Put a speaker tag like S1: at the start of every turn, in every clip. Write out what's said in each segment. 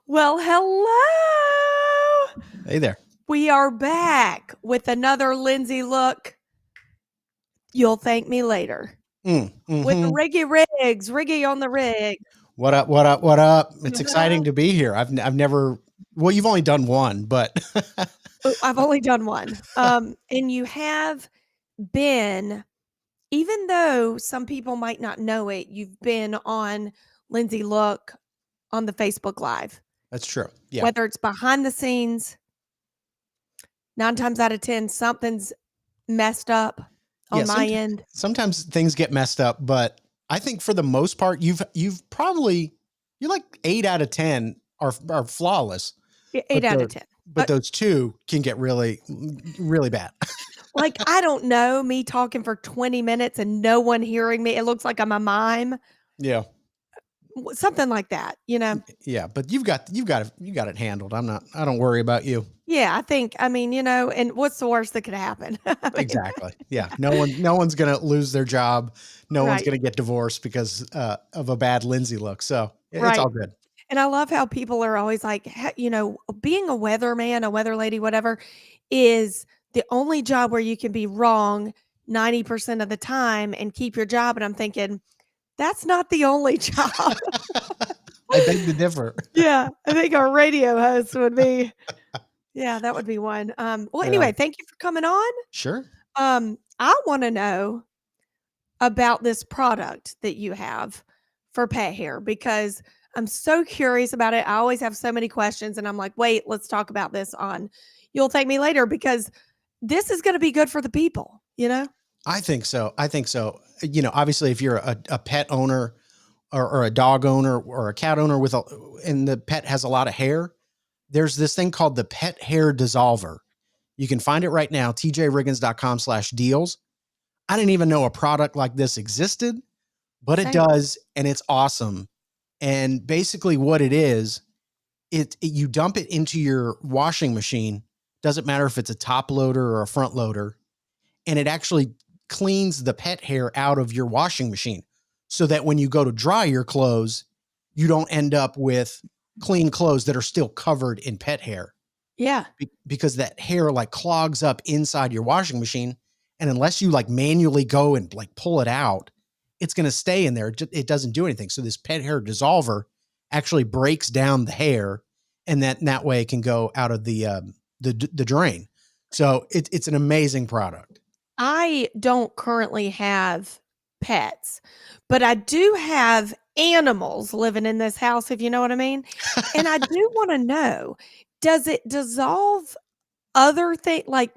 S1: Well, hello.
S2: Hey there.
S1: We are back with another Lindsay look. You'll thank me later. With
S2: Mm-hmm.
S1: Riggy Riggs, Riggy on the rig.
S2: What up? What up? What up? It's exciting to be here. I've never. Well, you've only done one, but
S1: Oh, I've only done one. And you have been, even though some people might not know it, you've been on Lindsay Look on the Facebook Live.
S2: that's true. Yeah.
S1: Whether it's behind the scenes, 9 times out of 10, something's messed up
S2: Yeah.
S1: on my end.
S2: Sometimes things get messed up, but I think for the most part, you've probably you're like 8 out of 10 are flawless,
S1: 8
S2: but
S1: out of
S2: the
S1: 10.
S2: but those two can get really really bad.
S1: Like, I don't know, me talking for 20 minutes and no one hearing me, it looks like I'm a mime,
S2: Yeah.
S1: something like that, you know?
S2: Yeah. But you got it handled. I don't worry about you.
S1: Yeah, I mean, and what's the worst that could happen? I mean,
S2: Exactly. Yeah. No one's gonna lose their job. No one's
S1: right,
S2: gonna get divorced because of a bad Lindsay look. So it's
S1: right.
S2: all good.
S1: And I love how people are always like, being a weatherman, a weather lady, whatever, is the only job where you can be wrong 90% of the time and keep your job. And I'm thinking, that's not the only job.
S2: I beg to differ.
S1: Yeah, I think our radio host would be. Yeah, that would be one. Well,
S2: Yeah.
S1: anyway, thank you for coming on.
S2: Sure.
S1: I wanna know about this product that you have for pet hair because I'm so curious about it. I always have so many questions, and I'm like, "Wait, let's talk about this on You'll Thank Me Later," because this is gonna be good for the people, you know?
S2: I think so. I think so. Obviously, if you're a pet owner or a dog owner or a cat owner and the pet has a lot of hair, there's this thing called the pet hair dissolver. You can find it right now, tjriggins.com/deals. I didn't even know a product like this existed, but it
S1: Same.
S2: does, and it's awesome. And basically, what it is, you dump it into your washing machine. Doesn't matter if it's a top loader or a front loader, and it actually cleans the pet hair out of your washing machine, so that when you go to dry your clothes, you don't end up with clean clothes that are still covered in pet hair
S1: Yeah.
S2: because that hair like clogs up inside your washing machine. And unless you like manually go and like pull it out, it's going to stay in there. It doesn't do anything. So this pet hair dissolver actually breaks down the hair, and that way it can go out of the drain. So it's an amazing product.
S1: I don't currently have pets, but I do have animals living in this house, if you know what I mean. And I do want to know, does it dissolve other things? Like,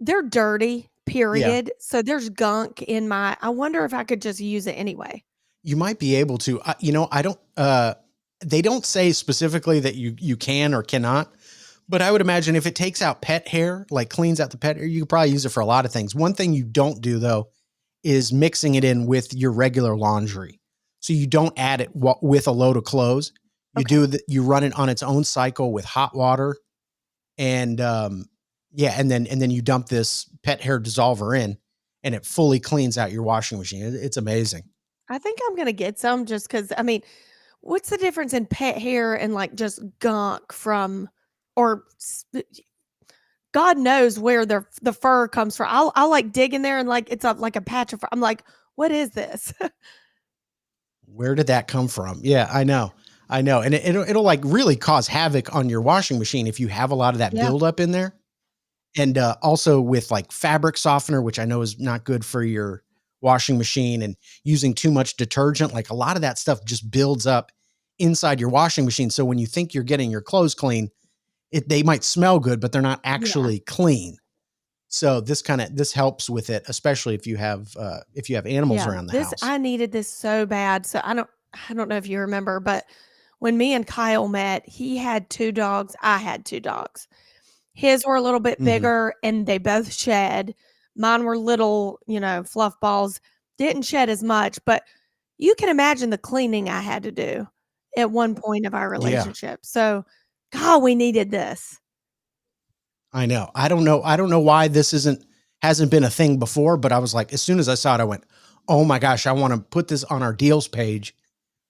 S1: they're dirty,
S2: Yeah.
S1: period. So there's gunk in I wonder if I could just use it anyway.
S2: You might be able to. I don't. They don't say specifically that you can or cannot, but I would imagine if it takes out pet hair, like cleans out the pet hair, you could probably use it for a lot of things. One thing you don't do though is mixing it in with your regular laundry. So you don't add it with a load of clothes. You
S1: Okay.
S2: do that. You run it on its own cycle with hot water, and yeah, and then you dump this pet hair dissolver in, and it fully cleans out your washing machine. It's amazing.
S1: I think I'm going to get some just because, I mean, what's the difference in pet hair and like just gunk from, or God knows where the fur comes from. I'll like dig in there and like it's like a patch of fur. I'm like, what is this?
S2: Where did that come from? Yeah, I know. I know. And it'll like really cause havoc on your washing machine if you have a lot of that
S1: Yeah.
S2: buildup in there. And also with like fabric softener, which I know is not good for your washing machine, and using too much detergent, like a lot of that stuff just builds up inside your washing machine. So when you think you're getting your clothes clean, they might smell good, but they're not
S1: Yeah.
S2: actually clean. So this helps with it, especially if you have animals
S1: Yeah.
S2: around the
S1: This
S2: house.
S1: I needed this so bad. So I don't know if you remember, but when me and Kyle met, he had 2 dogs. I had 2 dogs. His were a little bit
S2: Mhm.
S1: bigger and they both shed. Mine were little, fluff balls, didn't shed as much, but you can imagine the cleaning I had to do at one point of our
S2: Yeah.
S1: relationship. So, God, we needed this.
S2: I know. I don't know. I don't know why this hasn't been a thing before, but I was like, as soon as I saw it, I went, "Oh my gosh, I want to put this on our deals page,"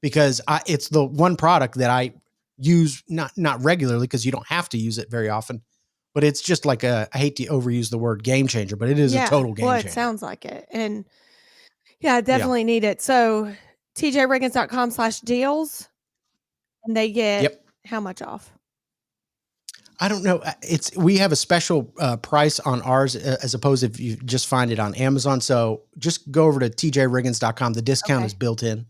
S2: because it's the one product that use not regularly because you don't have to use it very often. But it's just like I hate to overuse the word game changer, but it is a
S1: Yeah.
S2: total
S1: Well,
S2: game
S1: it
S2: changer.
S1: sounds like it. And yeah, I
S2: Yeah.
S1: definitely need it. So tjriggins.com/deals and they get
S2: Yep.
S1: how much off?
S2: I don't know. We have a special price on ours as opposed if you just find it on Amazon. So just go over to tjriggins.com. The discount is
S1: Okay.
S2: built in.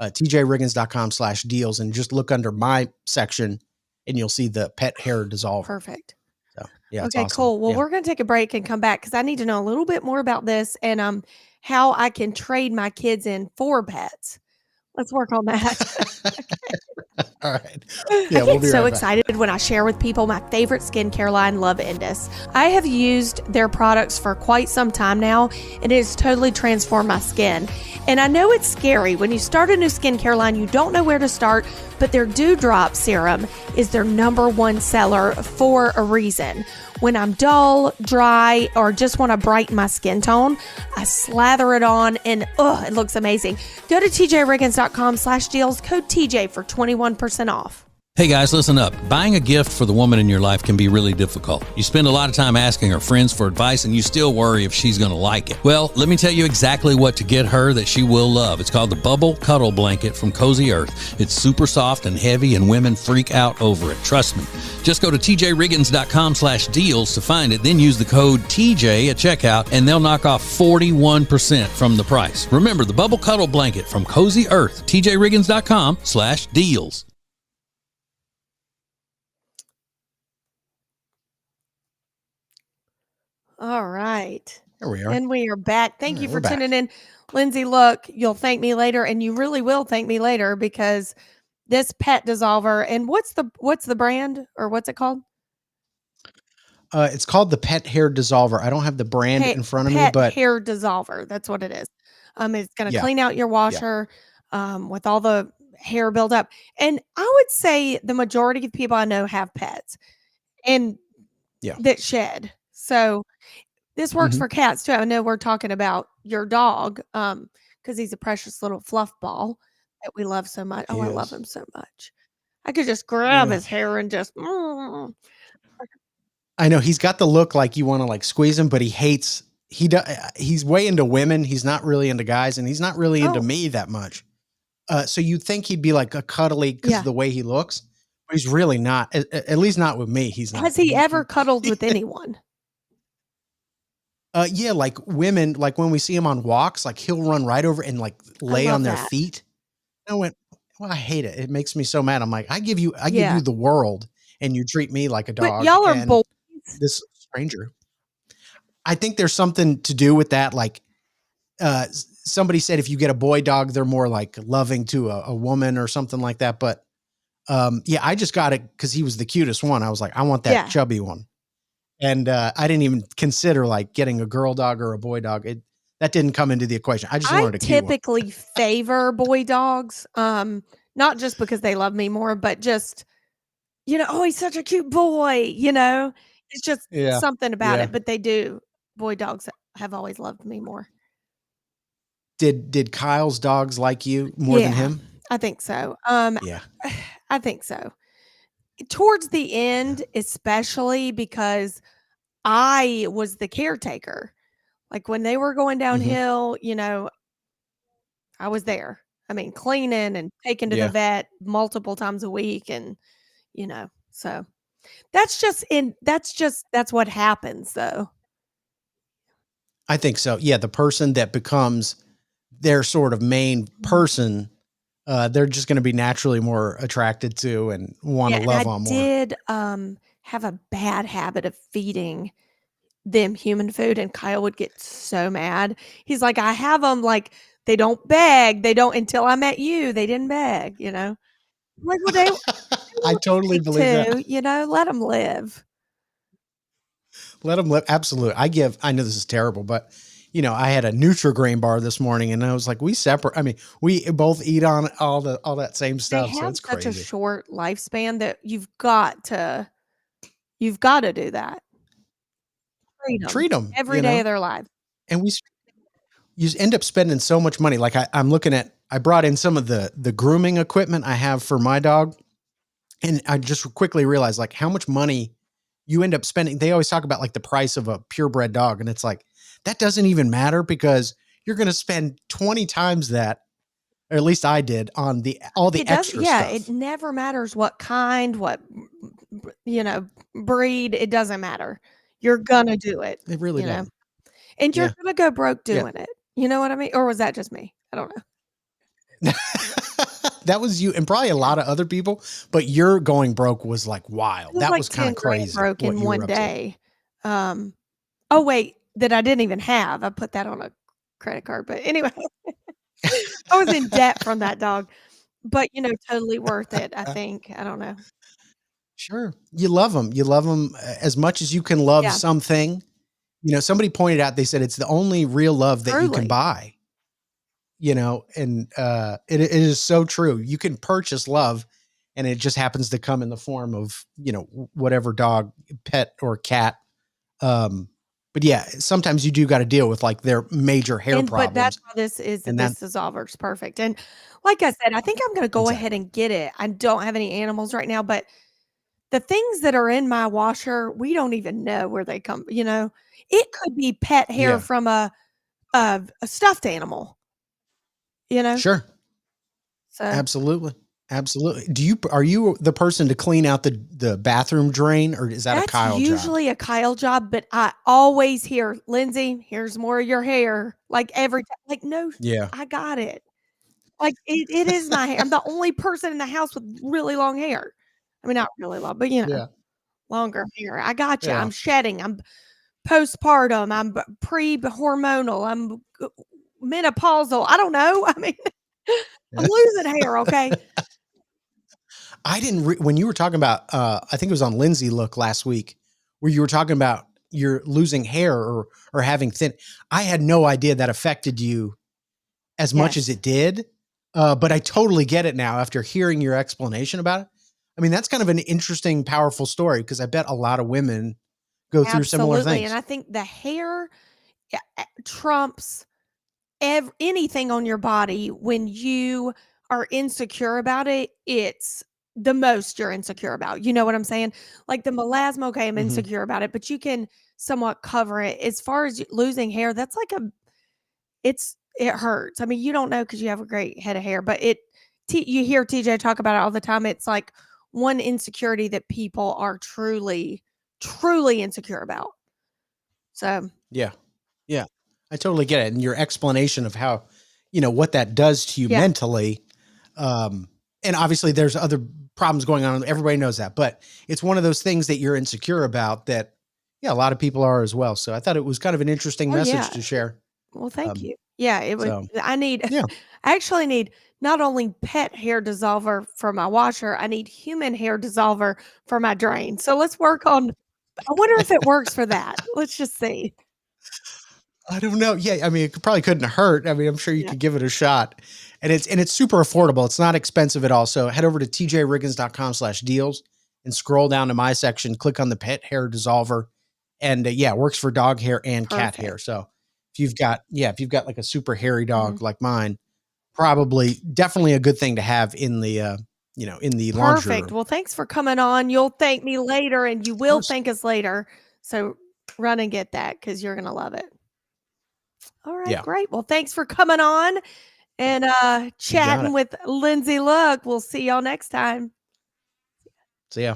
S2: tjriggins.com/deals and just look under my section and you'll see the pet hair dissolver.
S1: Perfect.
S2: So yeah, it's
S1: Okay,
S2: awesome.
S1: cool. Well,
S2: Yeah.
S1: we're going to take a break and come back because I need to know a little bit more about this and how I can trade my kids in for pets. Let's work on that.
S2: All right.
S1: I
S2: Yeah, we'll
S1: get
S2: be
S1: so
S2: right back.
S1: excited when I share with people my favorite skincare line, Love Indus. I have used their products for quite some time now, and it has totally transformed my skin. And I know it's scary. When you start a new skincare line, you don't know where to start, but their Dewdrop Serum is their #1 seller for a reason. When I'm dull, dry, or just want to brighten my skin tone, I slather it on and it looks amazing. Go to tjriggins.com/deals, code TJ for 21% off.
S3: Hey guys, listen up. Buying a gift for the woman in your life can be really difficult. You spend a lot of time asking her friends for advice and you still worry if she's going to like it. Well, let me tell you exactly what to get her that she will love. It's called the Bubble Cuddle Blanket from Cozy Earth. It's super soft and heavy and women freak out over it. Trust me. Just go to tjriggins.com/deals to find it. Then use the code TJ at checkout and they'll knock off 41% from the price. Remember the Bubble Cuddle Blanket from Cozy Earth. tjriggins.com/deals.
S1: All right.
S2: Here we are.
S1: And we are back.
S2: All
S1: Thank you
S2: right,
S1: for
S2: we're back.
S1: tuning in. Lindsay, look, you'll thank me later, and you really will thank me later because this pet dissolver and what's the brand or what's it called?
S2: It's called the Pet Hair Dissolver. I don't have the brand in front of me,
S1: Pet
S2: but
S1: hair dissolver. That's what it is. It's gonna
S2: yeah,
S1: clean out your
S2: yeah.
S1: washer with all the hair buildup. And I would say the majority of people I know have pets and
S2: Yeah.
S1: that shed. So this works
S2: Mhm.
S1: for cats too. I know we're talking about your dog, because he's a precious little fluff ball that we love so much. Oh,
S2: He
S1: I love
S2: is.
S1: him so much. I could just grab
S2: Yeah.
S1: his hair and just
S2: I know he's got the look like you wanna, like, squeeze him, but he's way into women, he's not really into guys, and he's not really into
S1: oh,
S2: me that much. So you'd think he'd be, like, a cuddly because of
S1: yeah.
S2: the way he looks, but he's really not. At least not with me, he's not.
S1: Has he ever cuddled with anyone?
S2: Yeah, like, women like, when we see him on walks, like, he'll run right over and, like,
S1: I
S2: lay on
S1: love
S2: their
S1: that.
S2: feet. I went, "Well, I hate it. It makes me so mad." I'm like, I give
S1: Yeah.
S2: you the world, and you treat me like a
S1: But
S2: dog,
S1: y'all are
S2: and
S1: boys.
S2: this stranger." I think there's something to do with that, like, somebody said if you get a boy dog, they're more, like, loving to a woman or something like that, but, yeah, I just got it because he was the cutest one. I was like, "I want that
S1: Yeah.
S2: chubby one." And, I didn't even consider, like, getting a girl dog or a boy dog. That didn't come into the equation. I just
S1: I
S2: wanted a cute one.
S1: typically favor boy dogs, not just because they love me more, but just, "Oh, he's such a cute boy," you know? It's just
S2: Yeah,
S1: something about
S2: yeah.
S1: it, but they do. Boy dogs have always loved me more.
S2: Did Kyle's dogs like you more than
S1: Yeah,
S2: him?
S1: I think so.
S2: Yeah,
S1: I think so. Towards the
S2: yeah.
S1: end, especially because I was the caretaker. Like, when they were going
S2: Mhm.
S1: downhill, I was there. I mean, cleaning and taking to the
S2: Yeah,
S1: vet multiple times a week so that's what happens though.
S2: I think so. Yeah, the person that becomes their sort of main
S1: Mhm.
S2: person, they're just gonna be naturally more attracted to and wanna
S1: Yeah, and
S2: love
S1: I
S2: on more.
S1: did, have a bad habit of feeding them human food, and Kyle would get so mad. He's like, "I have them like, they don't beg, they don't until I met you, they didn't beg," you know? I'm like, "Well, they
S2: I
S1: want
S2: totally
S1: steak
S2: believe that.
S1: too, let them live."
S2: Let them live. Absolutely. I know this is terrible, but, I had a Nutri-Grain bar this morning, and I was like, we both eat on all that same
S1: They
S2: stuff, so
S1: have
S2: it's
S1: such a
S2: crazy.
S1: short lifespan that you've gotta do that. Treat them
S2: Treat them,
S1: every day of their life.
S2: and you end up spending so much money. Like I brought in some of the grooming equipment I have for my dog, And I just quickly realized like how much money you end up spending. They always talk about like the price of a purebred dog. And it's like, that doesn't even matter because you're going to spend 20 times that, or at least I did, on all the
S1: It does,
S2: extra
S1: yeah, it
S2: stuff.
S1: never matters what kind, what breed, it doesn't matter. You're gonna do it,
S2: It really
S1: you know,
S2: doesn't.
S1: and you're
S2: Yeah.
S1: gonna go broke
S2: Yeah.
S1: doing it. You know what I mean? Or was that just me? I don't know.
S2: That was you and probably a
S1: Yeah.
S2: lot of other people, but your going broke was like
S1: It
S2: wild.
S1: was
S2: That
S1: like
S2: was kind
S1: 10
S2: of
S1: grand
S2: crazy
S1: broke
S2: what
S1: in
S2: you were
S1: one
S2: up to.
S1: day. Oh, wait, that I didn't even have. I put that on a credit card, but anyway, I was in debt from that dog, but, totally worth it, I think. I don't know.
S2: Sure. You love them. You love them as much as you can love
S1: Yeah,
S2: something. Somebody pointed out, they said it's the only real love that you can
S1: truly.
S2: buy, and it is so true. You can purchase love and it just happens to come in the form of, whatever dog, pet or cat. Um, but yeah, sometimes you do got to deal with like their major hair
S1: But that's
S2: problems.
S1: how this is
S2: And that
S1: this dissolver's perfect, and like I said, I think I'm gonna go ahead
S2: exactly.
S1: and get it. I don't have any animals right now, but the things that are in my washer, we don't even know where they come. It could be pet hair
S2: Yeah.
S1: from a stuffed animal, you know?
S2: Sure.
S1: So,
S2: Absolutely. Absolutely. Are you the person to clean out the bathroom drain, or is that a
S1: that's
S2: Kyle job?
S1: usually a Kyle job, but I always hear, "Lindsay, here's more of your hair." Like, every time, like, "No,
S2: Yeah.
S1: I got it." Like, it is my hair. I'm the only person in the house with really long hair. I mean, not really long, but,
S2: Yeah.
S1: longer hair. I got you.
S2: Yeah.
S1: I'm shedding. I'm postpartum. I'm pre-hormonal. I'm menopausal. I don't know. I mean, I'm losing hair, okay?
S2: I didn't when you were talking about I think it was on Lindsay Look last week where you were talking about you're losing hair or having thin. I had no idea that affected you as much as
S1: Yes,
S2: it did. But I totally get it now after hearing your explanation about it. I mean, that's kind of an interesting, powerful story because I bet a lot of women go through similar
S1: absolutely, and
S2: things.
S1: I think the hair, trumps anything on your body when you are insecure about it. It's the most you're insecure about. You know what I'm saying? Like the melasma, okay, I'm
S2: Mhm.
S1: insecure about it, but you can somewhat cover it. As far as losing hair, that's like it hurts. I mean, you don't know because you have a great head of hair, but you hear TJ talk about it all the time. It's like one insecurity that people are truly, truly insecure about. So,
S2: Yeah. Yeah. I totally get it. And your explanation of how, what that does to you
S1: yeah,
S2: mentally. Um, and obviously there's other problems going on. Everybody knows that, but it's one of those things that you're insecure about that, yeah, a lot of people are as well. So I thought it was kind of an interesting
S1: oh
S2: message
S1: yeah.
S2: to share.
S1: Well, thank
S2: Um,
S1: you. Yeah, it was.
S2: so
S1: I need.
S2: yeah,
S1: I actually need not only pet hair dissolver for my washer. I need human hair dissolver for my drain. So let's work on. I wonder if it works for that. Let's just see.
S2: I don't know. Yeah. I mean, probably couldn't hurt. I mean, I'm sure you
S1: Yeah,
S2: could give it a shot and it's super affordable. It's not expensive at all. So head over to tjriggins.com/deals and scroll down to my section, click on the pet hair dissolver. And yeah, it works for dog hair and cat hair.
S1: perfect.
S2: So if you've got like a super hairy
S1: Mhm.
S2: dog like mine, probably definitely a good thing to have in the laundry
S1: Perfect.
S2: room.
S1: Well, thanks for coming on. You'll thank me later, and you
S2: Of
S1: will
S2: course.
S1: thank us later. So run and get that because you're gonna love it. All right,
S2: Yeah.
S1: great. Well, thanks for coming on and
S2: You got
S1: chatting
S2: it.
S1: with Lindsay Luck. We'll see y'all next time.
S2: So yeah.